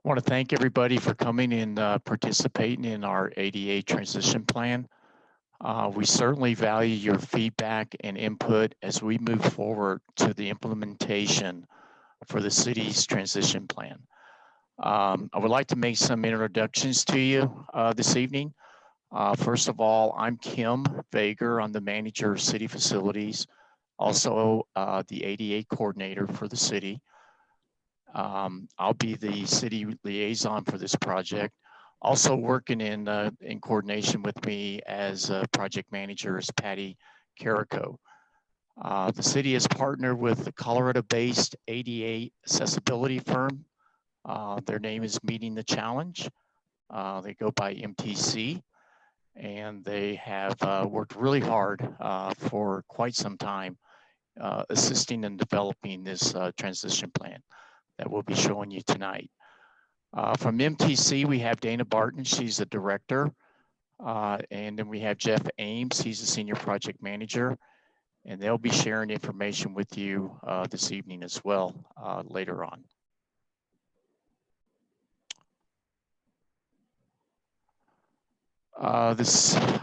I want to thank everybody for coming and participating in our ADA transition plan. We certainly value your feedback and input as we move forward to the implementation for the city's transition plan. I would like to make some introductions to you this evening. First of all, I'm Kim Vager. I'm the manager of city facilities, also the ADA coordinator for the city. I'll be the city liaison for this project. Also working in coordination with me as project manager is Patty Carrico. The city has partnered with the Colorado-based ADA accessibility firm. Their name is Meeting the Challenge. They go by MTC, and they have worked really hard for quite some time assisting in developing this transition plan that we'll be showing you tonight. From MTC, we have Dana Barton, she's the director. And then we have Jeff Ames, he's the senior project manager. And they'll be sharing information with you this evening as well later on. I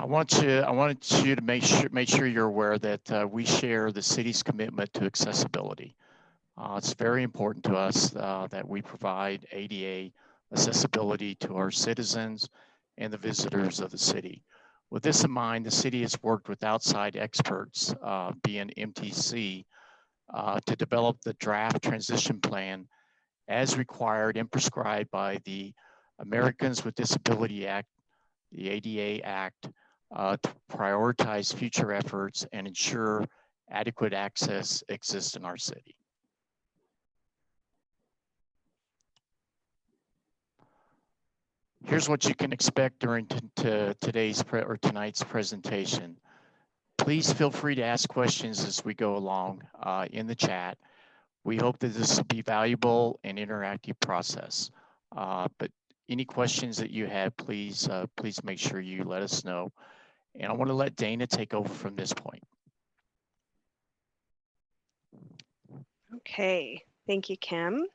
wanted you to make sure you're aware that we share the city's commitment to accessibility. It's very important to us that we provide ADA accessibility to our citizens and the visitors of the city. With this in mind, the city has worked with outside experts, being MTC, to develop the draft transition plan as required and prescribed by the Americans with Disabilities Act, the ADA Act, to prioritize future efforts and ensure adequate access exists in our city. Here's what you can expect during tonight's presentation. Please feel free to ask questions as we go along in the chat. We hope that this will be valuable and interactive process. But any questions that you have, please make sure you let us know. And I want to let Dana take over from this point. Okay, thank you, Kim.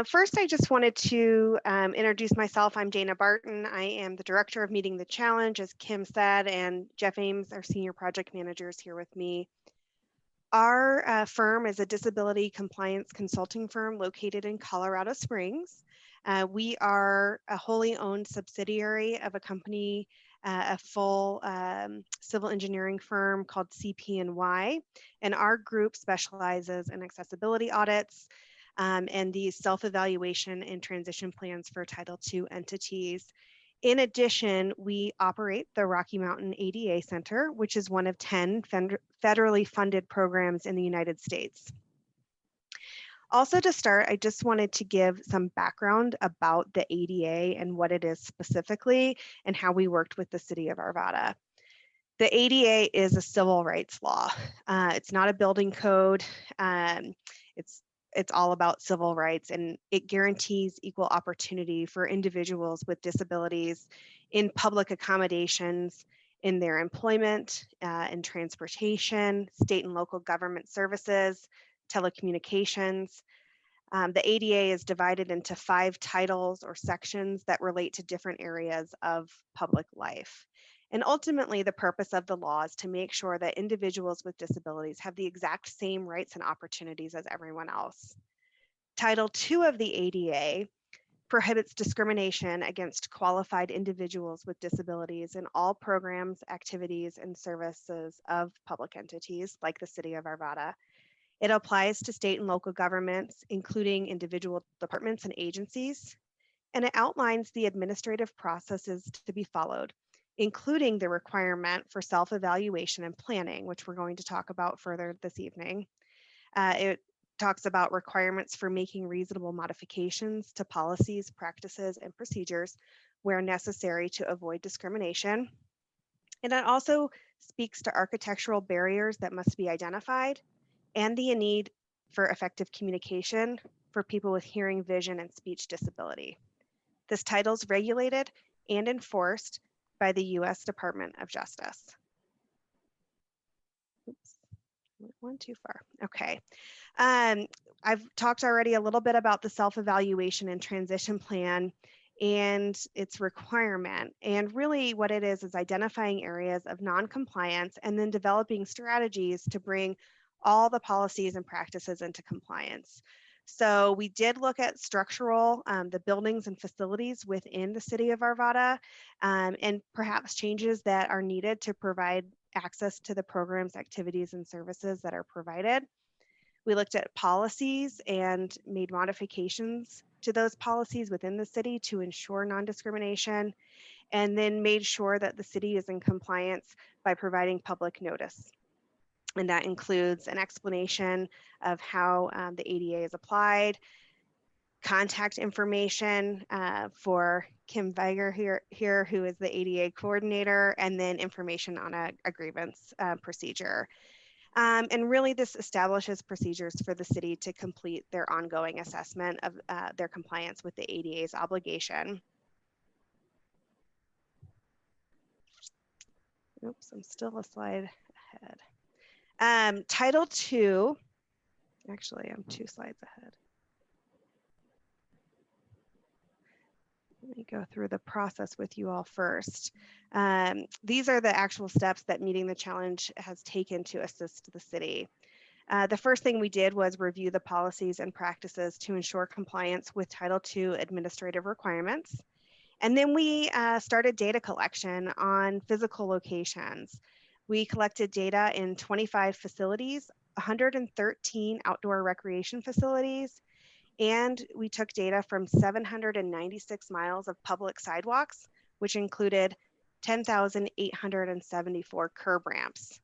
First, I just wanted to introduce myself. I'm Dana Barton. I am the director of Meeting the Challenge, as Kim said, and Jeff Ames, our senior project manager, is here with me. Our firm is a disability compliance consulting firm located in Colorado Springs. We are a wholly owned subsidiary of a company, a full civil engineering firm called CP&Y, and our group specializes in accessibility audits, and these self-evaluation and transition plans for Title II entities. In addition, we operate the Rocky Mountain ADA Center, which is one of 10 federally funded programs in the United States. Also, to start, I just wanted to give some background about the ADA and what it is specifically and how we worked with the city of Arvada. The ADA is a civil rights law. It's not a building code. It's all about civil rights, and it guarantees equal opportunity for individuals with disabilities in public accommodations, in their employment, in transportation, state and local government services, telecommunications. The ADA is divided into 5 titles or sections that relate to different areas of public life. And ultimately, the purpose of the law is to make sure that individuals with disabilities have the exact same rights and opportunities as everyone else. Title II of the ADA prohibits discrimination against qualified individuals with disabilities in all programs, activities, and services of public entities like the city of Arvada. It applies to state and local governments, including individual departments and agencies, and it outlines the administrative processes to be followed, including the requirement for self-evaluation and planning, which we're going to talk about further this evening. It talks about requirements for making reasonable modifications to policies, practices, and procedures where necessary to avoid discrimination. And it also speaks to architectural barriers that must be identified and the need for effective communication for people with hearing, vision, and speech disability. This title is regulated and enforced by the U.S. Department of Justice. Oops, went one too far. Okay. I've talked already a little bit about the self-evaluation and transition plan and its requirement. And really what it is identifying areas of non-compliance and then developing strategies to bring all the policies and practices into compliance. So we did look at structural, the buildings and facilities within the city of Arvada, and perhaps changes that are needed to provide access to the programs, activities, and services that are provided. We looked at policies and made modifications to those policies within the city to ensure non-discrimination, and then made sure that the city is in compliance by providing public notice. And that includes an explanation of how the ADA is applied, contact information for Kim Viger here, who is the ADA coordinator, and then information on a grievance procedure. And really this establishes procedures for the city to complete their ongoing assessment of their compliance with the ADA's obligation. Oops, I'm still a slide ahead. Title II, actually I'm 2 slides ahead. Let me go through the process with you all first. These are the actual steps that Meeting the Challenge has taken to assist the city. The first thing we did was review the policies and practices to ensure compliance with Title II administrative requirements. And then we started data collection on physical locations. We collected data in 25 facilities, 113 outdoor recreation facilities, and we took data from 796 miles of public sidewalks, which included 10,874 curb ramps.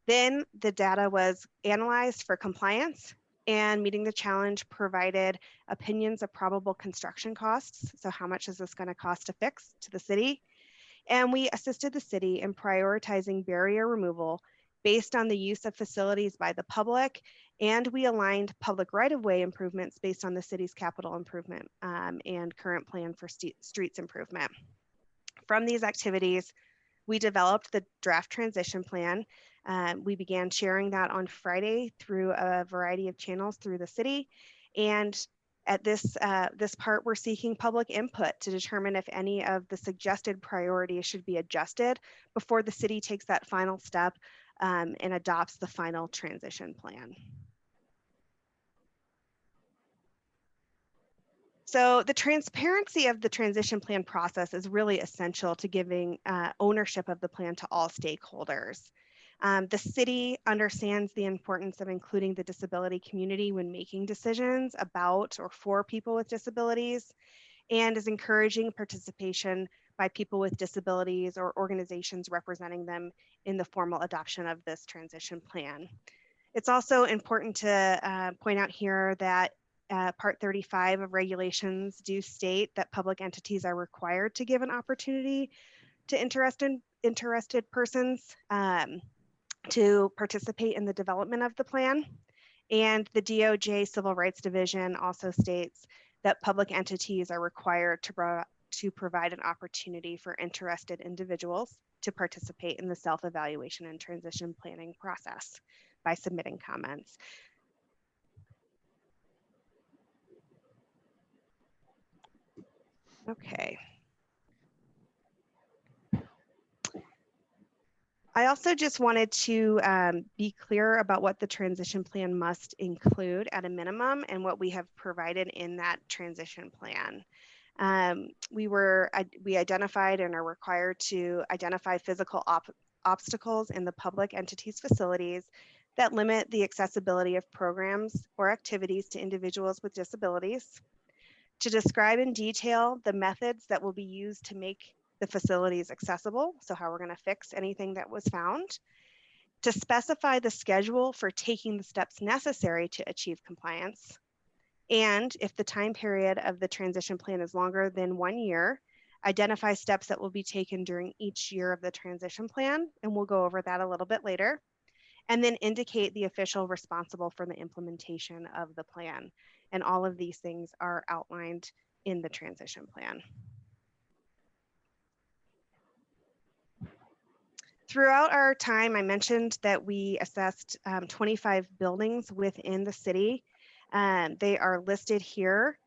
Then the data was analyzed for compliance, and Meeting the Challenge provided opinions of probable construction costs. So how much is this going to cost to fix to the city? And we assisted the city in prioritizing barrier removal based on the use of facilities by the public, and we aligned public right-of-way improvements based on the city's capital improvement and current plan for streets improvement. From these activities, we developed the draft transition plan. We began sharing that on Friday through a variety of channels through the city. And at this part, we're seeking public input to determine if any of the suggested priorities should be adjusted before the city takes that final step and adopts the final transition plan. So the transparency of the transition plan process is really essential to giving ownership of the plan to all stakeholders. The city understands the importance of including the disability community when making decisions about or for people with disabilities, and is encouraging participation by people with disabilities or organizations representing them in the formal adoption of this transition plan. It's also important to point out here that Part 35 of regulations do state that public entities are required to give an opportunity to interested persons to participate in the development of the plan. And the DOJ Civil Rights Division also states that public entities are required to provide an opportunity for interested individuals to participate in the self-evaluation and transition planning process by submitting comments. Okay. I also just wanted to be clear about what the transition plan must include at a minimum and what we have provided in that transition plan. We identified and are required to identify physical obstacles in the public entities' facilities that limit the accessibility of programs or activities to individuals with disabilities, to describe in detail the methods that will be used to make the facilities accessible, so how we're going to fix anything that was found, to specify the schedule for taking the steps necessary to achieve compliance, and if the time period of the transition plan is longer than 1 year, identify steps that will be taken during each year of the transition plan, and we'll go over that a little bit later, and then indicate the official responsible for the implementation of the plan. And all of these things are outlined in the transition plan. Throughout our time, I mentioned that we assessed 25 buildings within the city. They are listed here.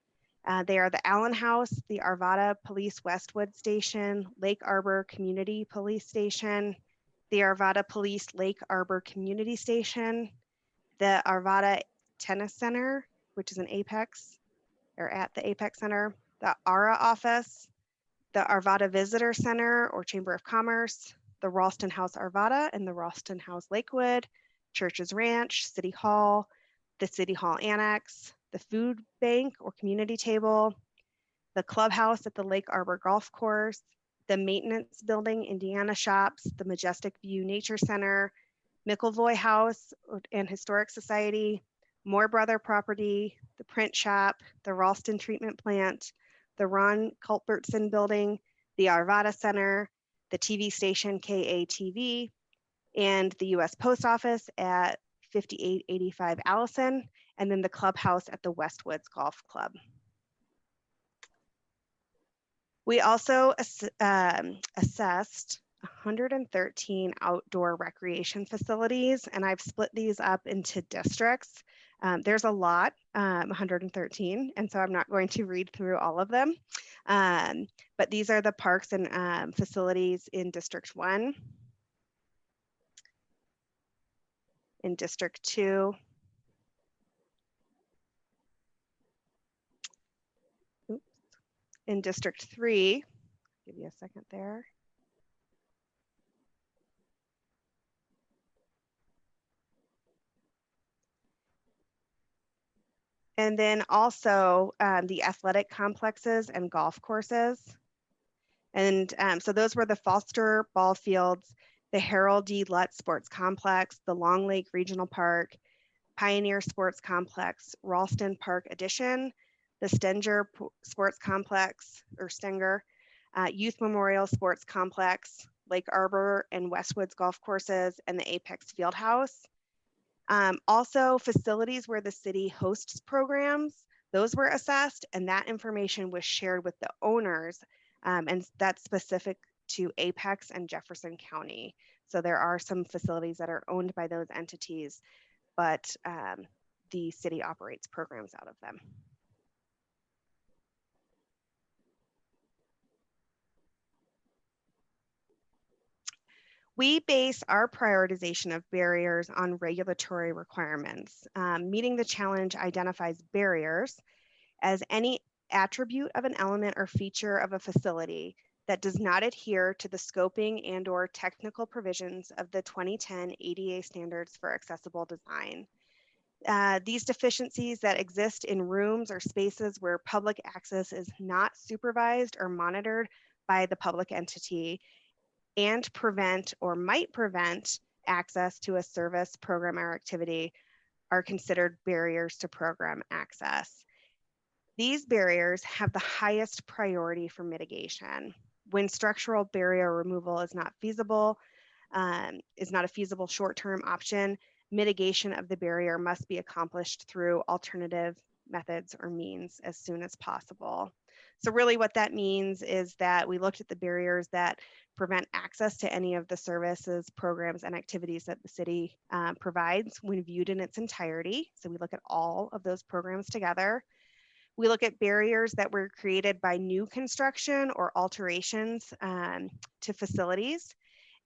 They are the Allen House, the Arvada Police Westwood Station, Lake Arbor Community Police Station, the Arvada Police Lake Arbor Community Station, the Arvada Tennis Center, which is an Apex, or at the Apex Center, the ARA office, the Arvada Visitor Center or Chamber of Commerce, the Ralston House Arvada and the Ralston House Lakewood, Churches Ranch, City Hall, the City Hall Annex, the Food Bank or Community Table, the Clubhouse at the Lake Arbor Golf Course, the Maintenance Building, Indiana Shops, the Majestic View Nature Center, McElvoy House and Historic Society, Moore Brother Property, the Print Shop, the Ralston Treatment Plant, the Ron Culbertson Building, the Arvada Center, the TV station KATV, and the US Post Office at 5885 Allison, and then the clubhouse at the Westwoods Golf Club. We also assessed 113 outdoor recreation facilities, and I've split these up into districts. There's a lot, 113, and so I'm not going to read through all of them. But these are the parks and facilities in District 1, in District 2, oops, in District 3, give you a second there. And then also the athletic complexes and golf courses. And so those were the Foster Ball Fields, the Harold D. Lutz Sports Complex, the Long Lake Regional Park, Pioneer Sports Complex, Ralston Park Addition, the Stenger Sports Complex, or Stenger, Youth Memorial Sports Complex, Lake Arbor and Westwoods Golf Courses, and the Apex Fieldhouse. Also, facilities where the city hosts programs, those were assessed, and that information was shared with the owners, and that's specific to Apex and Jefferson County. So there are some facilities that are owned by those entities, but the city operates programs out of them. We base our prioritization of barriers on regulatory requirements. Meeting the challenge identifies barriers as any attribute of an element or feature of a facility that does not adhere to the scoping and/or technical provisions of the 2010 ADA standards for accessible design. These deficiencies that exist in rooms or spaces where public access is not supervised or monitored by the public entity and prevent or might prevent access to a service, program, or activity are considered barriers to program access. These barriers have the highest priority for mitigation. When structural barrier removal is not feasible, is not a feasible short-term option, mitigation of the barrier must be accomplished through alternative methods or means as soon as possible. So really what that means is that we looked at the barriers that prevent access to any of the services, programs, and activities that the city provides when viewed in its entirety. So we look at all of those programs together. We look at barriers that were created by new construction or alterations to facilities.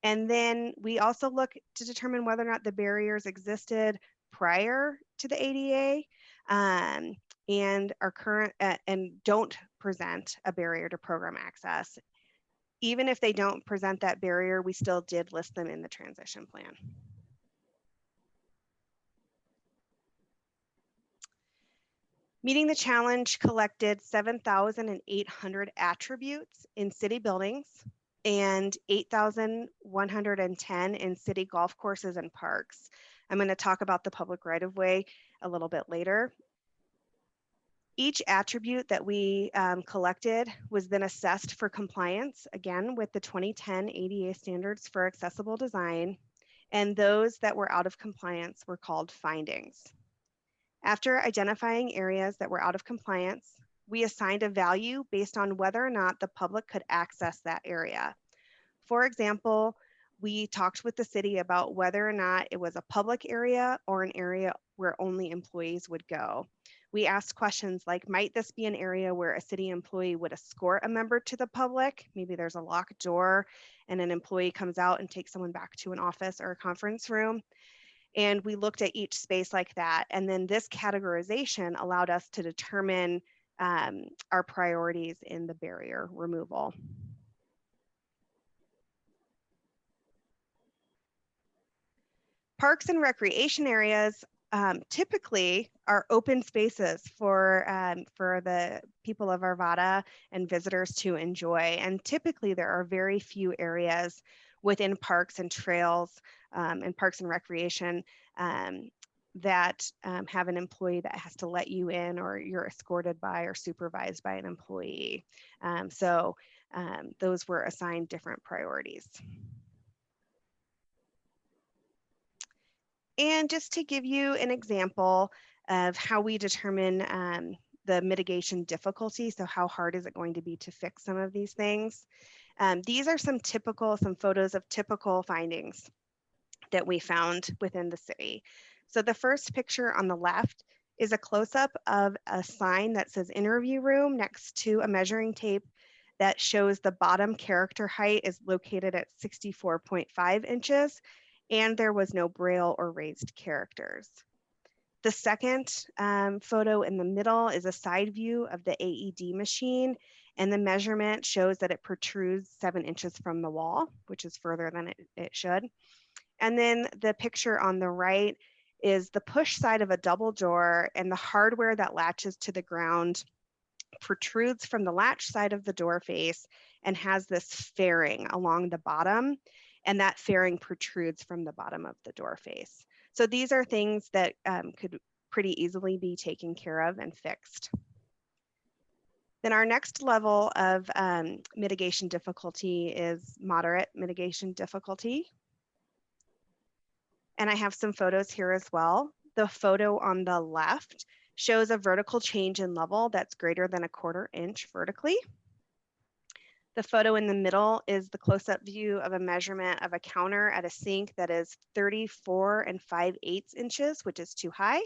And then we also look to determine whether or not the barriers existed prior to the ADA and are current and don't present a barrier to program access. Even if they don't present that barrier, we still did list them in the transition plan. Meeting the Challenge collected 7,800 attributes in city buildings and 8,110 in city golf courses and parks. I'm going to talk about the public right-of-way a little bit later. Each attribute that we collected was then assessed for compliance, again, with the 2010 ADA standards for accessible design, and those that were out of compliance were called findings. After identifying areas that were out of compliance, we assigned a value based on whether or not the public could access that area. For example, we talked with the city about whether or not it was a public area or an area where only employees would go. We asked questions like, might this be an area where a city employee would escort a member to the public? Maybe there's a locked door and an employee comes out and takes someone back to an office or a conference room. And we looked at each space like that. And then this categorization allowed us to determine our priorities in the barrier removal. Parks and recreation areas typically are open spaces for the people of Arvada and visitors to enjoy. And typically there are very few areas within parks and trails and parks and recreation that have an employee that has to let you in, or you're escorted by or supervised by an employee. So those were assigned different priorities. And just to give you an example of how we determine the mitigation difficulty, so how hard is it going to be to fix some of these things? These are some photos of typical findings that we found within the city. So the first picture on the left is a close-up of a sign that says interview room next to a measuring tape that shows the bottom character height is located at 64.5 inches, and there was no braille or raised characters. The second photo in the middle is a side view of the AED machine, and the measurement shows that it protrudes 7 inches from the wall, which is further than it should. And then the picture on the right is the push side of a double door, and the hardware that latches to the ground protrudes from the latch side of the door face and has this fairing along the bottom, and that fairing protrudes from the bottom of the door face. So these are things that could pretty easily be taken care of and fixed. Then our next level of mitigation difficulty is moderate mitigation difficulty. And I have some photos here as well. The photo on the left shows a vertical change in level that's greater than 1/4 inch vertically. The photo in the middle is the close-up view of a measurement of a counter at a sink that is 34 5/8 inches, which is too high.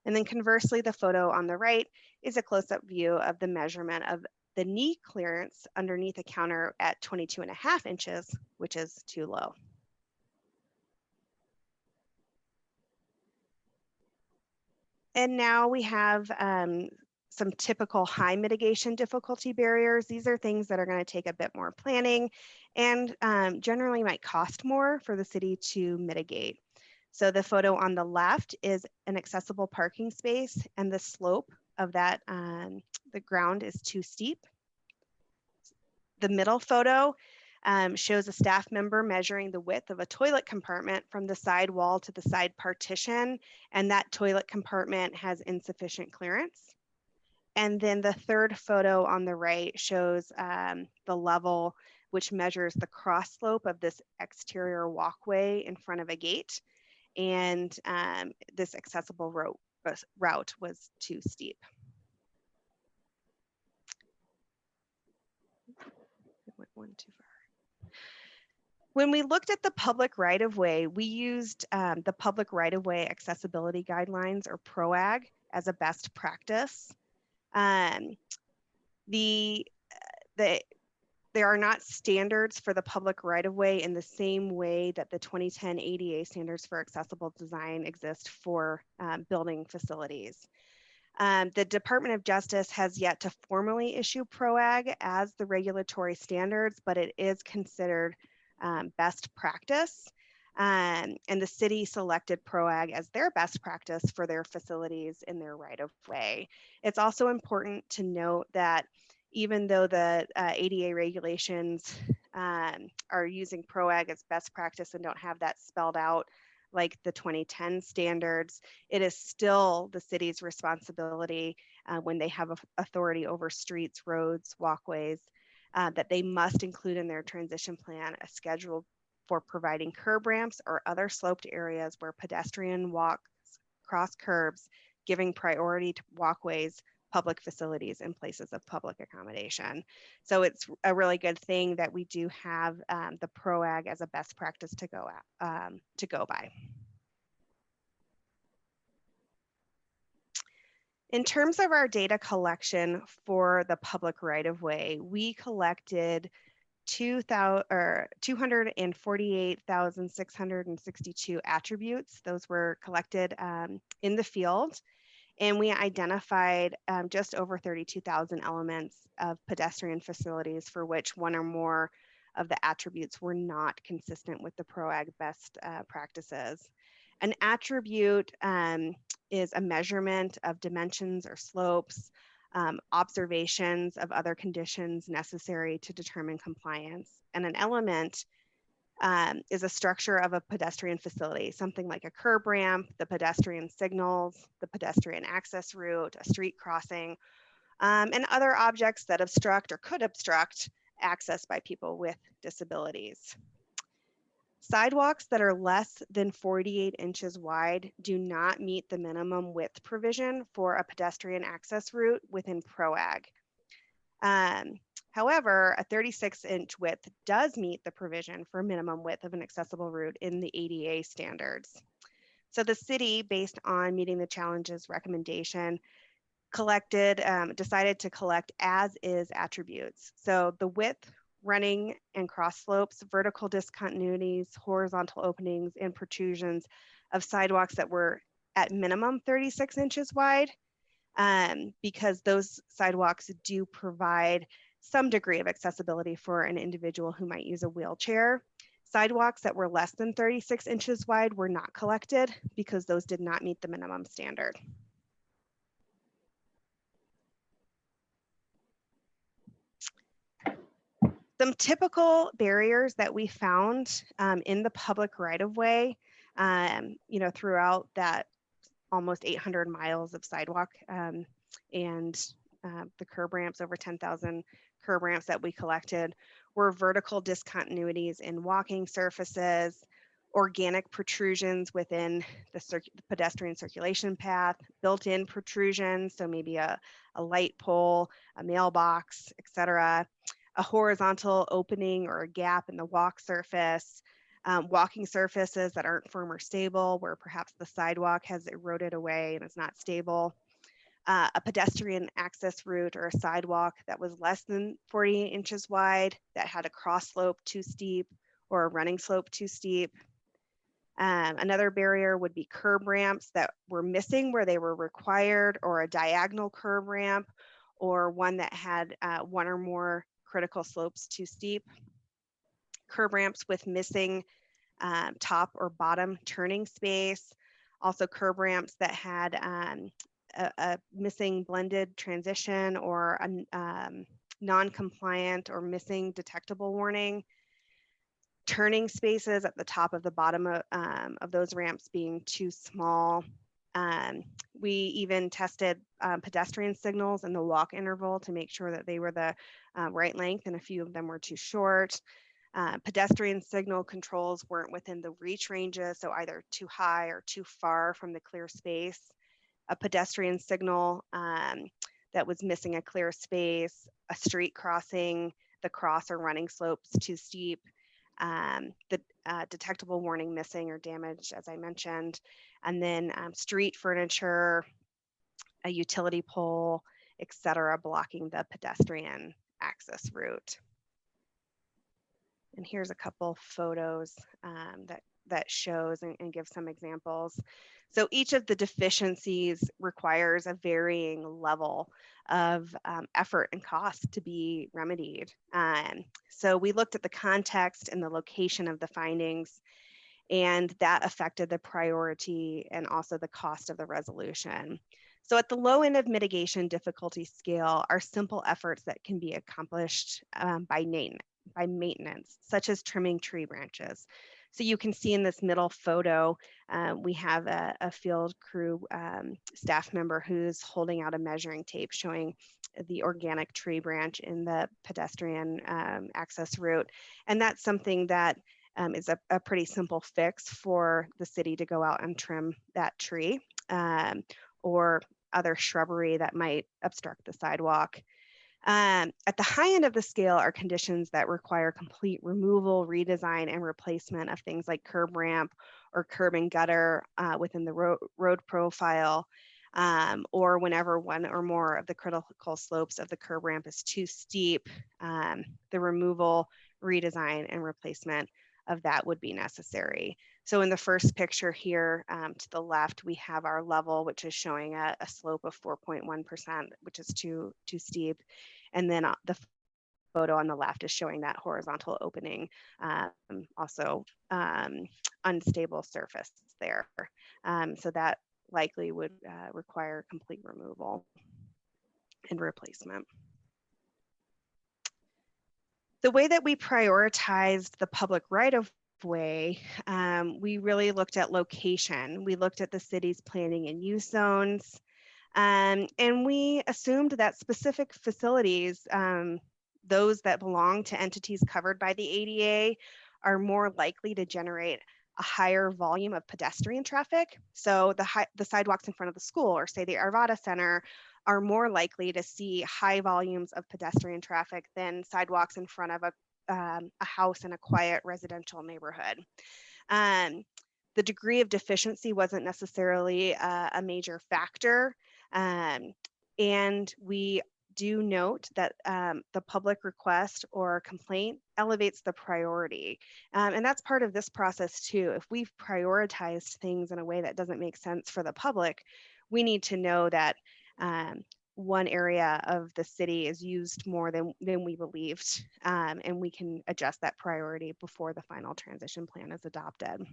And then conversely, the photo on the right is a close-up view of the measurement of the knee clearance underneath a counter at 22.5 inches, which is too low. And now we have some typical high mitigation difficulty barriers. These are things that are going to take a bit more planning and generally might cost more for the city to mitigate. So the photo on the left is an accessible parking space, and the slope of that, the ground is too steep. The middle photo shows a staff member measuring the width of a toilet compartment from the side wall to the side partition, and that toilet compartment has insufficient clearance. And then the third photo on the right shows the level, which measures the cross slope of this exterior walkway in front of a gate. And this accessible route was too steep. It went one too far. When we looked at the public right-of-way, we used the public right-of-way accessibility guidelines, or PROAG, as a best practice. There are not standards for the public right-of-way in the same way that the 2010 ADA standards for accessible design exist for building facilities. The Department of Justice has yet to formally issue PROAG as the regulatory standards, but it is considered best practice. And the city selected PROAG as their best practice for their facilities in their right-of-way. It's also important to note that even though the ADA regulations are using PROAG as best practice and don't have that spelled out like the 2010 standards, it is still the city's responsibility when they have authority over streets, roads, walkways, that they must include in their transition plan a schedule for providing curb ramps or other sloped areas where pedestrian walks cross curbs, giving priority to walkways, public facilities, and places of public accommodation. So it's a really good thing that we do have the PROAG as a best practice to go by. In terms of our data collection for the public right-of-way, we collected 248,662 attributes. Those were collected in the field, and we identified just over 32,000 elements of pedestrian facilities for which one or more of the attributes were not consistent with the PROAG best practices. An attribute is a measurement of dimensions or slopes, observations of other conditions necessary to determine compliance. And an element is a structure of a pedestrian facility, something like a curb ramp, the pedestrian signals, the pedestrian access route, a street crossing, and other objects that obstruct or could obstruct access by people with disabilities. Sidewalks that are less than 48 inches wide do not meet the minimum width provision for a pedestrian access route within PROAG. However, a 36-inch width does meet the provision for minimum width of an accessible route in the ADA standards. So the city, based on meeting the challenges recommendation, decided to collect as-is attributes. So the width, running and cross slopes, vertical discontinuities, horizontal openings, and protrusions of sidewalks that were at minimum 36 inches wide, because those sidewalks do provide some degree of accessibility for an individual who might use a wheelchair. Sidewalks that were less than 36 inches wide were not collected because those did not meet the minimum standard. Some typical barriers that we found in the public right-of-way, throughout that almost 800 miles of sidewalk and the curb ramps, over 10,000 curb ramps that we collected, were vertical discontinuities in walking surfaces, organic protrusions within the pedestrian circulation path, built-in protrusions, so maybe a light pole, a mailbox, etc., a horizontal opening or a gap in the walk surface, walking surfaces that aren't firm or stable, where perhaps the sidewalk has eroded away and is not stable, a pedestrian access route or a sidewalk that was less than 48 inches wide, that had a cross slope too steep or a running slope too steep. Another barrier would be curb ramps that were missing where they were required, or a diagonal curb ramp, or one that had one or more critical slopes too steep. Curb ramps with missing top or bottom turning space. Also curb ramps that had a missing blended transition or a non-compliant or missing detectable warning. Turning spaces at the top of the bottom of those ramps being too small. We even tested pedestrian signals in the walk interval to make sure that they were the right length, and a few of them were too short. Pedestrian signal controls weren't within the reach ranges, so either too high or too far from the clear space. A pedestrian signal that was missing a clear space, a street crossing, the cross or running slopes too steep, the detectable warning missing or damaged, as I mentioned, and then street furniture, a utility pole, etc., blocking the pedestrian access route. And here's a couple photos that shows and gives some examples. So each of the deficiencies requires a varying level of effort and cost to be remedied. So we looked at the context and the location of the findings, and that affected the priority and also the cost of the resolution. So at the low end of mitigation difficulty scale are simple efforts that can be accomplished by maintenance, such as trimming tree branches. So you can see in this middle photo, we have a field crew staff member who's holding out a measuring tape showing the organic tree branch in the pedestrian access route. And that's something that is a pretty simple fix for the city to go out and trim that tree or other shrubbery that might obstruct the sidewalk. At the high end of the scale are conditions that require complete removal, redesign, and replacement of things like curb ramp or curb and gutter within the road profile. or whenever one or more of the critical slopes of the curb ramp is too steep, the removal, redesign, and replacement of that would be necessary. So in the first picture here to the left, we have our level, which is showing a slope of 4.1%, which is too steep. And then the photo on the left is showing that horizontal opening, also unstable surface there. So that likely would require complete removal and replacement. The way that we prioritized the public right-of-way, we really looked at location. We looked at the city's planning and use zones, and we assumed that specific facilities, those that belong to entities covered by the ADA, are more likely to generate a higher volume of pedestrian traffic. So the sidewalks in front of the school, or say the Arvada Center, are more likely to see high volumes of pedestrian traffic than sidewalks in front of a house in a quiet residential neighborhood. The degree of deficiency wasn't necessarily a major factor. And we do note that the public request or complaint elevates the priority. And that's part of this process too. If we've prioritized things in a way that doesn't make sense for the public, we need to know that one area of the city is used more than we believed, and we can adjust that priority before the final transition plan is adopted.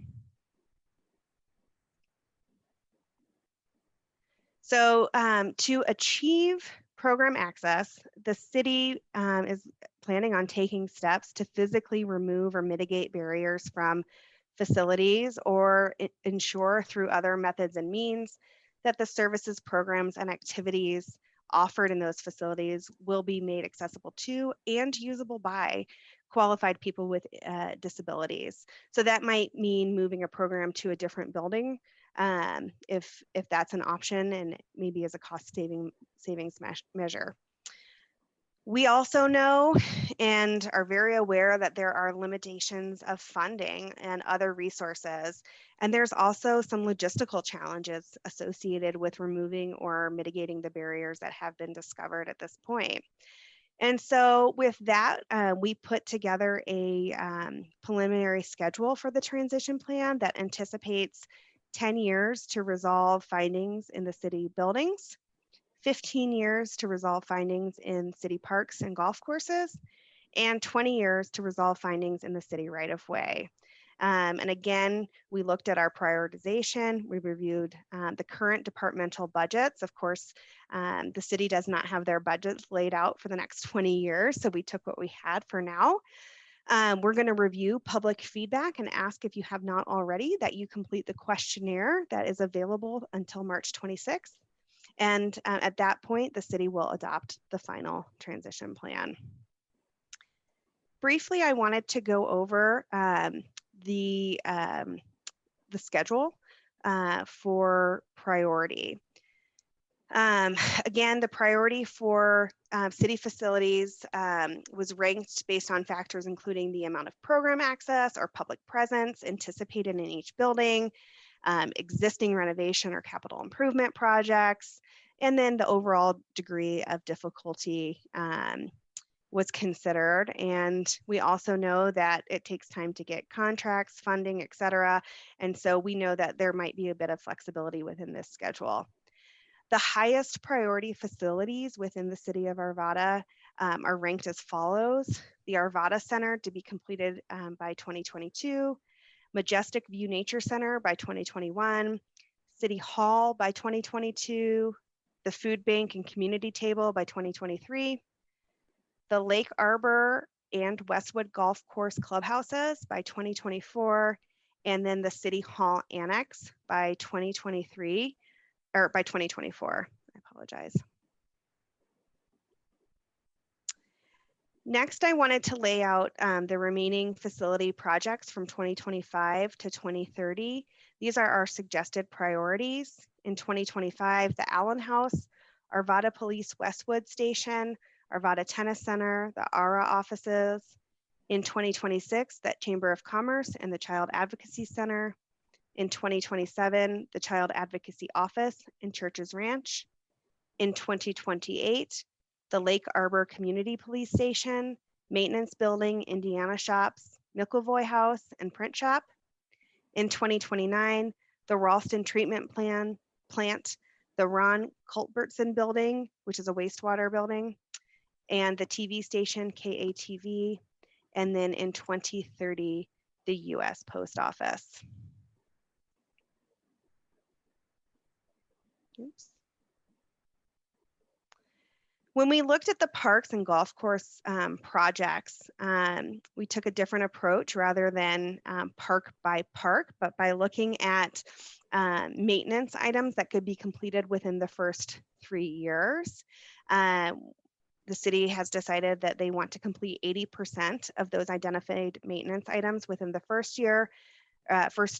So to achieve program access, the city is planning on taking steps to physically remove or mitigate barriers from facilities, or ensure through other methods and means that the services, programs, and activities offered in those facilities will be made accessible to and usable by qualified people with disabilities. So that might mean moving a program to a different building, if that's an option, and maybe as a cost savings measure. We also know and are very aware that there are limitations of funding and other resources. And there's also some logistical challenges associated with removing or mitigating the barriers that have been discovered at this point. And so with that, we put together a preliminary schedule for the transition plan that anticipates 10 years to resolve findings in the city buildings, 15 years to resolve findings in city parks and golf courses, and 20 years to resolve findings in the city right-of-way. And again, we looked at our prioritization. We reviewed the current departmental budgets. Of course, the city does not have their budgets laid out for the next 20 years, so we took what we had for now. We're going to review public feedback and ask, if you have not already, that you complete the questionnaire that is available until March 26th. And at that point, the city will adopt the final transition plan. Briefly, I wanted to go over the schedule for priority. Again, the priority for city facilities was ranked based on factors including the amount of program access or public presence anticipated in each building, existing renovation or capital improvement projects, and then the overall degree of difficulty was considered. And we also know that it takes time to get contracts, funding, et cetera. And so we know that there might be a bit of flexibility within this schedule. The highest priority facilities within the city of Arvada are ranked as follows: the Arvada Center to be completed by 2022, Majestic View Nature Center by 2021, City Hall by 2022, the Food Bank and Community Table by 2023, the Lake Arbor and Westwood Golf Course clubhouses by 2024, and then the City Hall Annex by 2023, or by 2024, I apologize. Next, I wanted to lay out the remaining facility projects from 2025 to 2030. These are our suggested priorities. In 2025, the Allen House, Arvada Police Westwood Station, Arvada Tennis Center, the ARA offices. In 2026, that Chamber of Commerce and the Child Advocacy Center. In 2027, the Child Advocacy Office in Churches Ranch. In 2028, the Lake Arbor Community Police Station, Maintenance Building, Indiana Shops, McElvoy House, and Print Shop. In 2029, the Ralston Treatment Plant, the Ron Culbertson Building, which is a wastewater building, and the TV station, KATV. And then in 2030, the US Post Office. Oops. When we looked at the parks and golf course projects, we took a different approach rather than park by park, but by looking at maintenance items that could be completed within the first 3 years. The city has decided that they want to complete 80% of those identified maintenance items within the first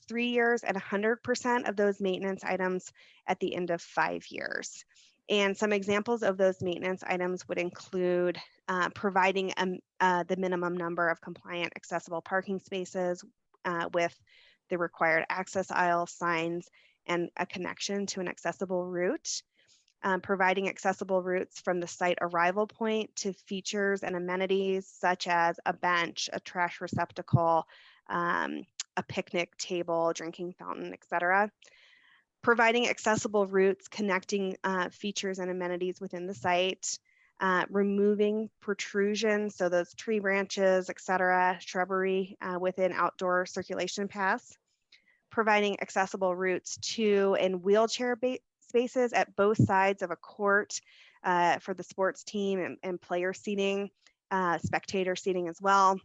3 years, and 100% of those maintenance items at the end of 5 years. And some examples of those maintenance items would include providing the minimum number of compliant accessible parking spaces with the required access aisle signs and a connection to an accessible route. Providing accessible routes from the site arrival point to features and amenities such as a bench, a trash receptacle, a picnic table, drinking fountain, etc. Providing accessible routes connecting features and amenities within the site, removing protrusions, so those tree branches, etc., shrubbery within outdoor circulation paths, providing accessible routes to and wheelchair spaces at both sides of a court for the sports team and player seating, spectator seating as well,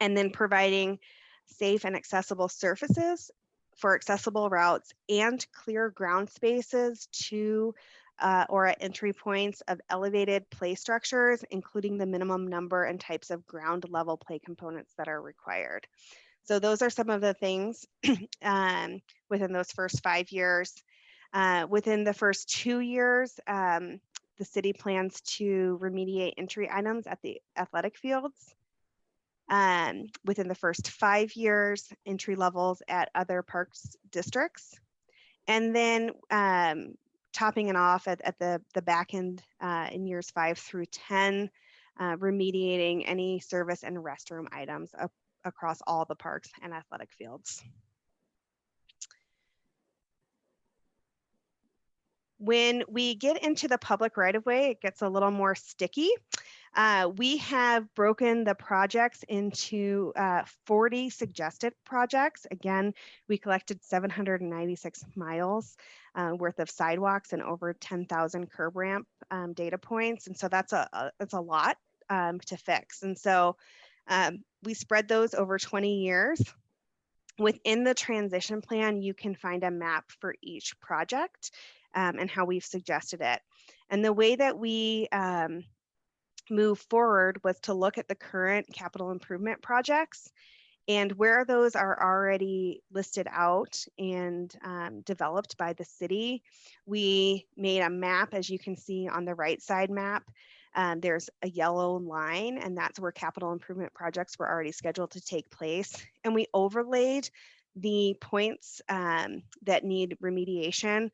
and then providing safe and accessible surfaces for accessible routes and clear ground spaces to or at entry points of elevated play structures, including the minimum number and types of ground level play components that are required. So those are some of the things within those first 5 years. Within the first 2 years, the city plans to remediate entry items at the athletic fields. Within the first 5 years, entry levels at other parks districts. And then topping it off at the back end in years 5 through 10, remediating any service and restroom items across all the parks and athletic fields. When we get into the public right-of-way, it gets a little more sticky. We have broken the projects into 40 suggested projects. Again, we collected 796 miles worth of sidewalks and over 10,000 curb ramp data points. And so that's a lot to fix. And so we spread those over 20 years. Within the transition plan, you can find a map for each project and how we've suggested it. And the way that we move forward was to look at the current capital improvement projects and where those are already listed out and developed by the city. We made a map, as you can see on the right side map. There's a yellow line, and that's where capital improvement projects were already scheduled to take place. And we overlaid the points that need remediation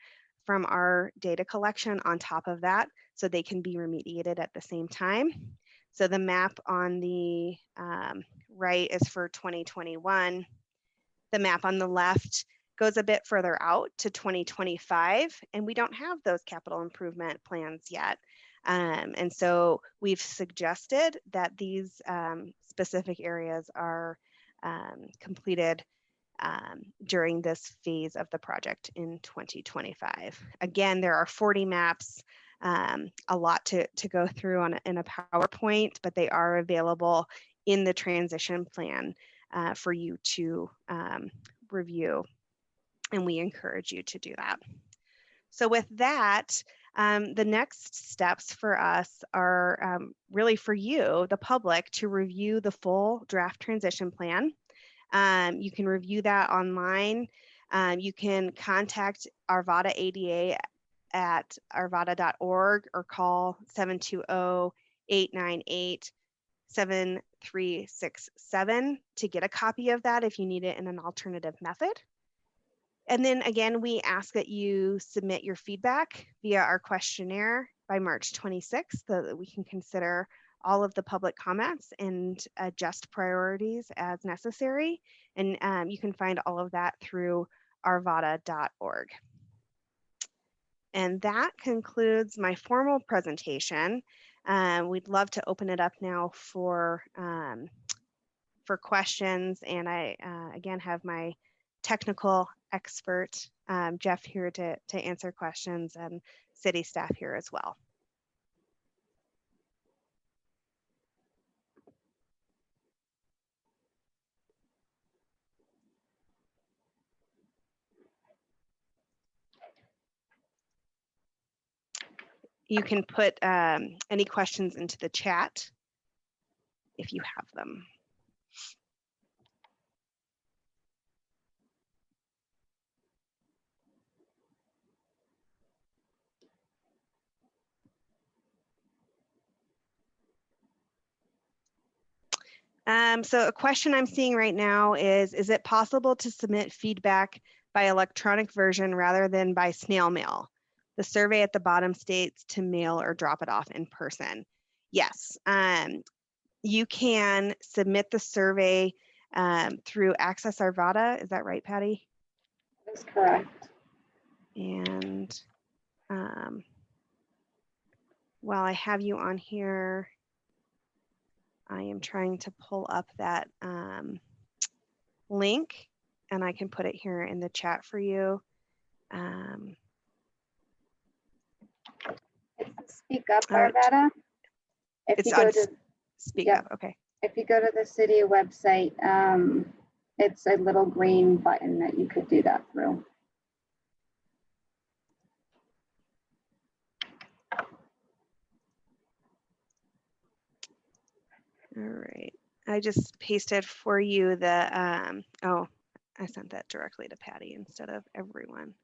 from our data collection on top of that, so they can be remediated at the same time. So the map on the right is for 2021. The map on the left goes a bit further out to 2025, and we don't have those capital improvement plans yet. And so we've suggested that these specific areas are completed during this phase of the project in 2025. Again, there are 40 maps, a lot to go through in a PowerPoint, but they are available in the transition plan for you to review, and we encourage you to do that. So with that, the next steps for us are really for you, the public, to review the full draft transition plan. You can review that online. You can contact Arvada ADA at arvada.org or call 720-898-7367 to get a copy of that if you need it in an alternative method. And then again, we ask that you submit your feedback via our questionnaire by March 26th so that we can consider all of the public comments and adjust priorities as necessary. And you can find all of that through arvada.org. And that concludes my formal presentation. We'd love to open it up now for questions. And I, again, have my technical expert, Jeff, here to answer questions, and city staff here as well. You can put any questions into the chat if you have them. So a question I'm seeing right now is it possible to submit feedback by electronic version rather than by snail mail? The survey at the bottom states to mail or drop it off in person. Yes, you can submit the survey through Access Arvada. Is that right, Patty? That's correct. And while I have you on here, I am trying to pull up that link, and I can put it here in the chat for you. It's Speak Up Arvada. If It's you go on to Speak Up, okay. If you go to the city website, it's a little green button that you could do that through. All right, I just pasted for you the, oh, I sent that directly to Patty instead of everyone.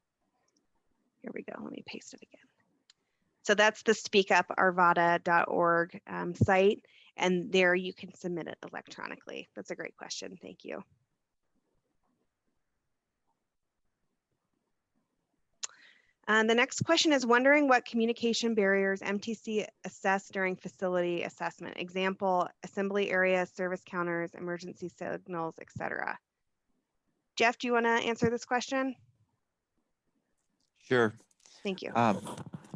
Here we go, let me paste it again. So that's the speakuparvada.org site, and there you can submit it electronically. That's a great question, thank you. And the next question is wondering what communication barriers MTC assess during facility assessment. Example, assembly areas, service counters, emergency signals, etc. Jeff, do you want to answer this question? Sure. Thank you.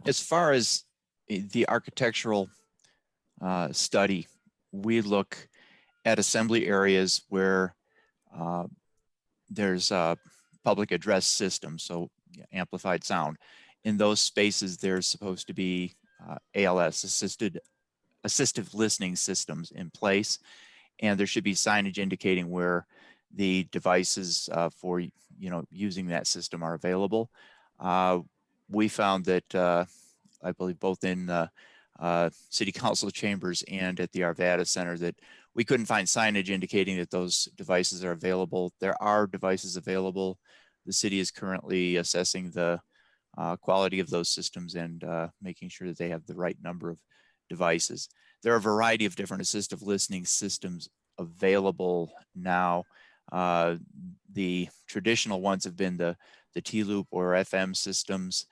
As far as the architectural study, we look at assembly areas where there's a public address system, so amplified sound. In those spaces, there's supposed to be ALS, assistive listening systems in place, and there should be signage indicating where the devices for using that system are available. We found that I believe both in city council chambers and at the Arvada Center that we couldn't find signage indicating that those devices are available. There are devices available. The city is currently assessing the quality of those systems and making sure that they have the right number of devices. There are a variety of different assistive listening systems available now. The traditional ones have been the T-loop or FM systems.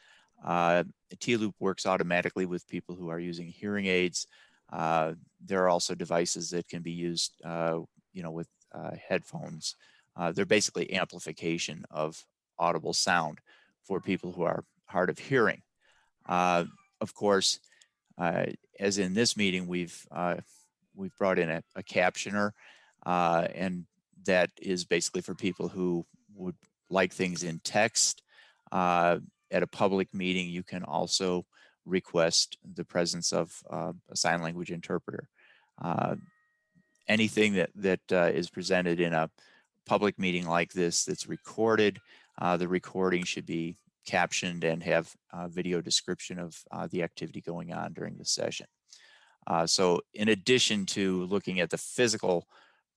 T-loop works automatically with people who are using hearing aids. There are also devices that can be used, with headphones. They're basically amplification of audible sound for people who are hard of hearing. Of course, as in this meeting, we've brought in a captioner, and that is basically for people who would like things in text. At a public meeting, you can also request the presence of a sign language interpreter. Anything that is presented in a public meeting like this that's recorded, the recording should be captioned and have a video description of the activity going on during the session. So in addition to looking at the physical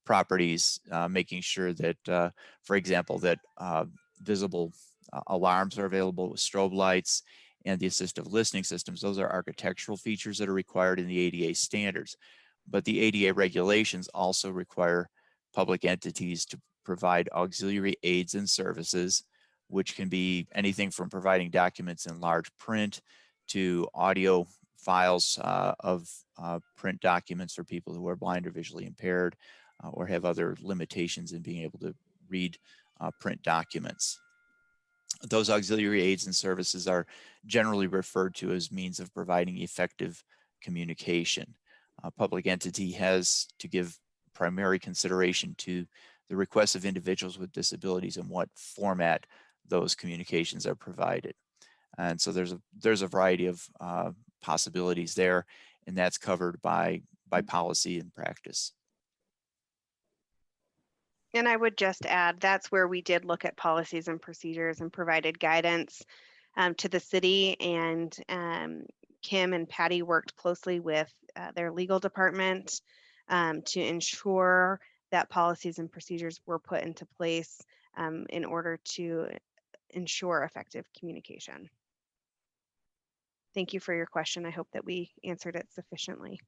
properties, making sure that, for example, that visible alarms are available with strobe lights and the assistive listening systems, those are architectural features that are required in the ADA standards. But the ADA regulations also require public entities to provide auxiliary aids and services which can be anything from providing documents in large print to audio files of print documents for people who are blind or visually impaired or have other limitations in being able to read print documents. Those auxiliary aids and services are generally referred to as means of providing effective communication. A public entity has to give primary consideration to the requests of individuals with disabilities and what format those communications are provided. And so there's a variety of possibilities there, and that's covered by policy and practice. And I would just add, that's where we did look at policies and procedures and provided guidance to the city, and Kim and Patty worked closely with their legal department to ensure that policies and procedures were put into place in order to ensure effective communication. Thank you for your question. I hope that we answered it sufficiently.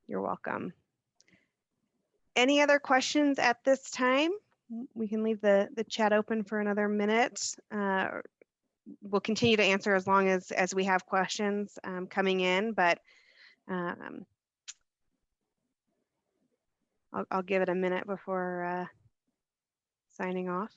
You're welcome. Any other questions at this time? We can leave the chat open for another minute. We'll continue to answer as long as we have questions coming in, but I'll give it a minute before signing off.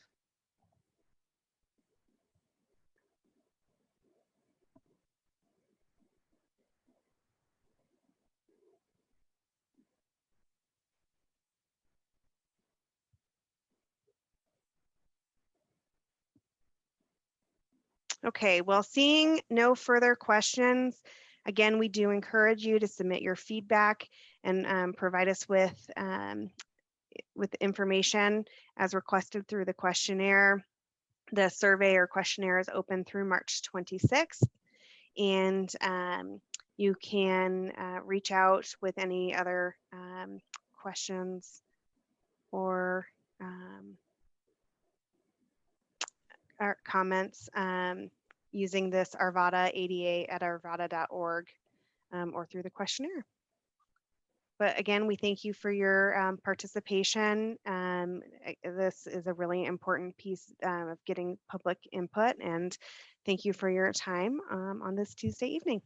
Okay, well, seeing no further questions, again, we do encourage you to submit your feedback and provide us with information as requested through the questionnaire. The survey or questionnaire is open through March 26th, and you can reach out with any other questions or comments using this Arvada ADA@arvada.org or through the questionnaire. But again, we thank you for your participation. This is a really important piece of getting public input, and thank you for your time on this Tuesday evening.